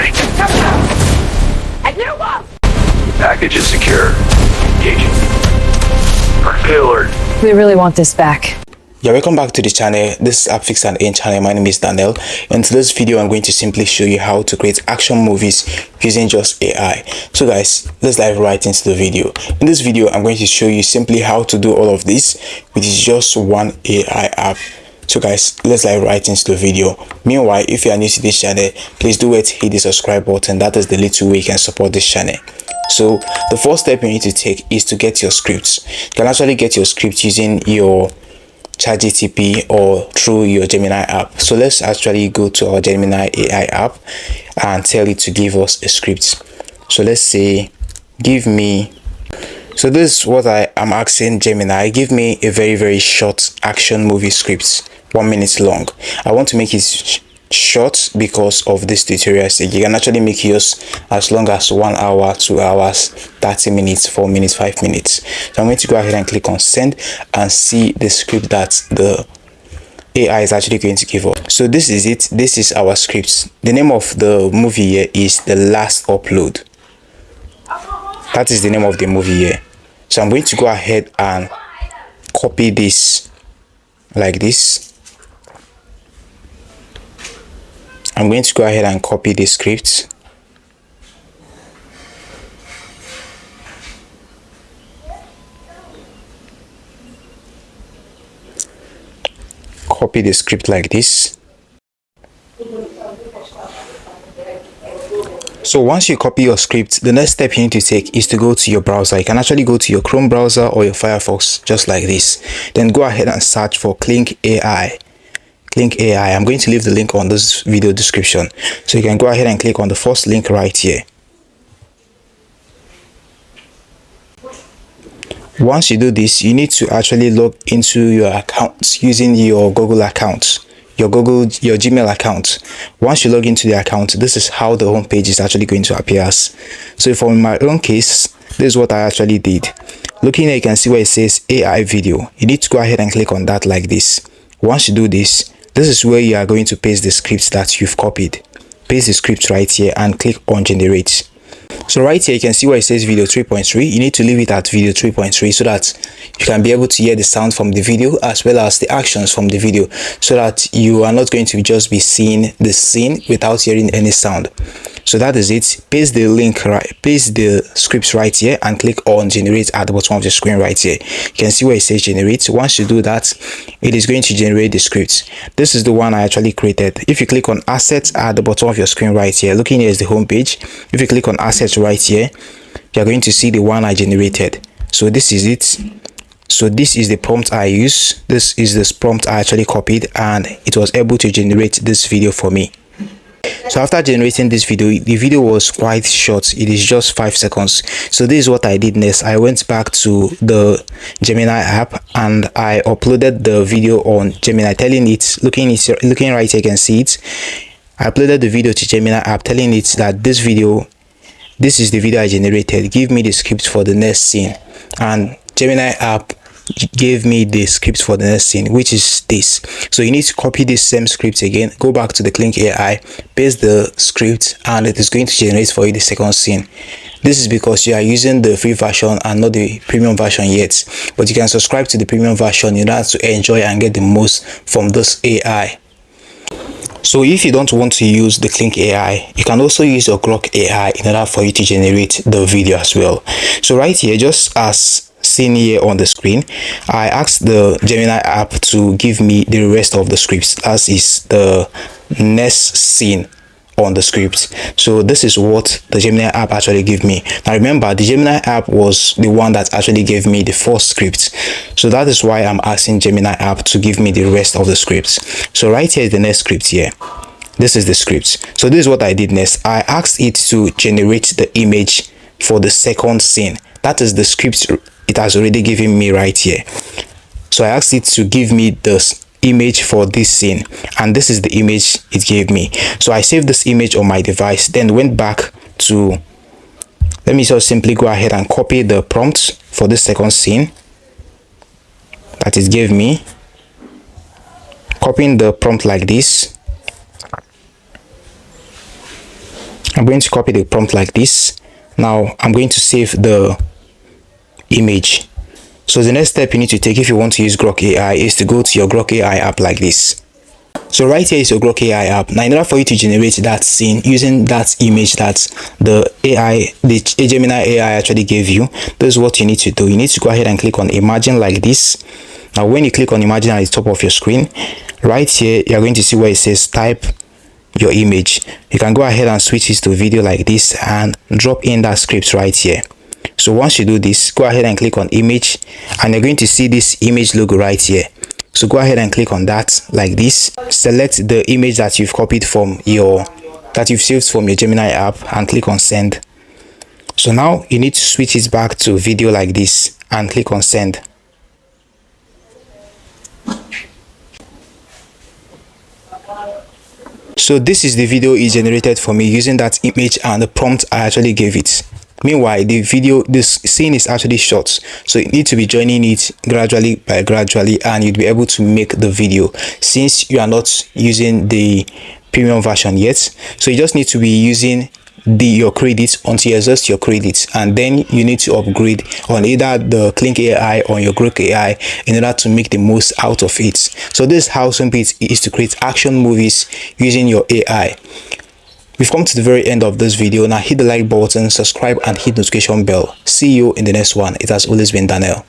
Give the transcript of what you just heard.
And you won't! Package is secure. Engaging. Failure. We really want this back. Yeah, welcome back to the channel. This is AppFix and Aim channel. My name is Daniel. In today's video, I'm going to simply show you how to create action movies using just AI. So guys, let's dive right into the video. In this video, I'm going to show you simply how to do all of this with just one AI app. So guys, let's dive right into the video. Meanwhile, if you are new to this channel, please do hit the subscribe button. That is the little way you can support this channel. So the first step you need to take is to get your scripts. You can actually get your script using your ChatGPT or through your Gemini app. So let's actually go to our Gemini AI app and tell it to give us a script. So let's say give me, so this is what I am asking Gemini, give me a very short action movie script, 1 minute long. I want to make it short because of this tutorial. So you can actually make yours as long as 1 hour, 2 hours, 30 minutes, 4 minutes, 5 minutes. So I'm going to go ahead and click on send and see the script that the AI is actually going to give us. So this is it. This is our script. The name of the movie here is The Last Upload. That is the name of the movie here. So I'm going to go ahead and copy this like this. I'm going to go ahead and copy the script. Copy the script like this. So once you copy your script, the next step you need to take is to go to your browser. You can actually go to your Chrome browser or your Firefox just like this. Then go ahead and search for Kling AI. Kling AI. I'm going to leave the link on this video description. So you can go ahead and click on the first link right here. Once you do this, you need to actually log into your account using your Google account, your Gmail account. Once you log into the account, this is how the home page is actually going to appear as. So for my own case, this is what I actually did. Looking here, you can see where it says AI video. You need to go ahead and click on that like this. Once you do this, this is where you are going to paste the scripts that you've copied. Paste the script right here and click on generate. So right here you can see where it says video 3.3. You need to leave it at video 3.3 so that you can be able to hear the sound from the video as well as the actions from the video, so that you are not going to just be seeing the scene without hearing any sound. So that is it. Paste the link right, paste the scripts right here and click on generate at the bottom of the screen right here. You can see where it says generate. Once you do that, it is going to generate the scripts. This is the one I actually created. If you click on assets at the bottom of your screen right here, looking here is the home page. If you click on assets right here, you are going to see the one I generated. So this is it. So this is the prompt I use. This is this prompt I actually copied and it was able to generate this video for me. So after generating this video, the video was quite short. It is just 5 seconds. So this is what I did next. I went back to the Gemini app and I uploaded the video on Gemini, telling it, looking right here, you can see it. I uploaded the video to Gemini app, telling it that this is the video I generated. Give me the script for the next scene. And Gemini app gave me the script for the next scene, which is this. So you need to copy this same script again, go back to the Kling AI, paste the script, and it is going to generate for you the second scene. This is because you are using the free version and not the premium version yet, but you can subscribe to the premium version in order to enjoy and get the most from this AI. So if you don't want to use the Kling AI, you can also use your Grok AI in order for you to generate the video as well. So right here, just as seen here on the screen, I asked the Gemini app to give me the rest of the scripts, as is the next scene on the script. So this is what the Gemini app actually gave me. Now remember, the Gemini app was the one that actually gave me the first script. So that is why I'm asking Gemini app to give me the rest of the scripts. So right here is the next script here. This is the script. So this is what I did next. I asked it to generate the image for the second scene. That is the script it has already given me right here. So I asked it to give me this image for this scene, and this is the image it gave me. So I saved this image on my device, then went back to, let me just simply go ahead and copy the prompt for this second scene that it gave me. Copying the prompt like this, I'm going to copy the prompt like this. Now I'm going to save the image. So the next step you need to take if you want to use Grok AI is to go to your Grok AI app like this. So right here is your Grok AI app. Now in order for you to generate that scene using that image that the Gemini AI actually gave you, this is what you need to do. You need to go ahead and click on imagine like this. Now when you click on imagine at the top of your screen, right here you're going to see where it says type your image. You can go ahead and switch this to video like this and drop in that script right here. So once you do this, go ahead and click on image and you're going to see this image logo right here. So go ahead and click on that like this. Select the image that you've copied from that you've saved from your Gemini app and click on send. So now you need to switch it back to video like this and click on send. So this is the video it generated for me using that image and the prompt I actually gave it. Meanwhile, this scene is actually short, so you need to be joining it gradually and you'll be able to make the video since you are not using the premium version yet. So you just need to be using your credits until you exhaust your credits, and then you need to upgrade on either the Kling AI or your Grok AI in order to make the most out of it. So this is how simple it is to create action movies using your AI. We've come to the very end of this video. Now hit the like button, subscribe and hit the notification bell. See you in the next one. It has always been Daniel.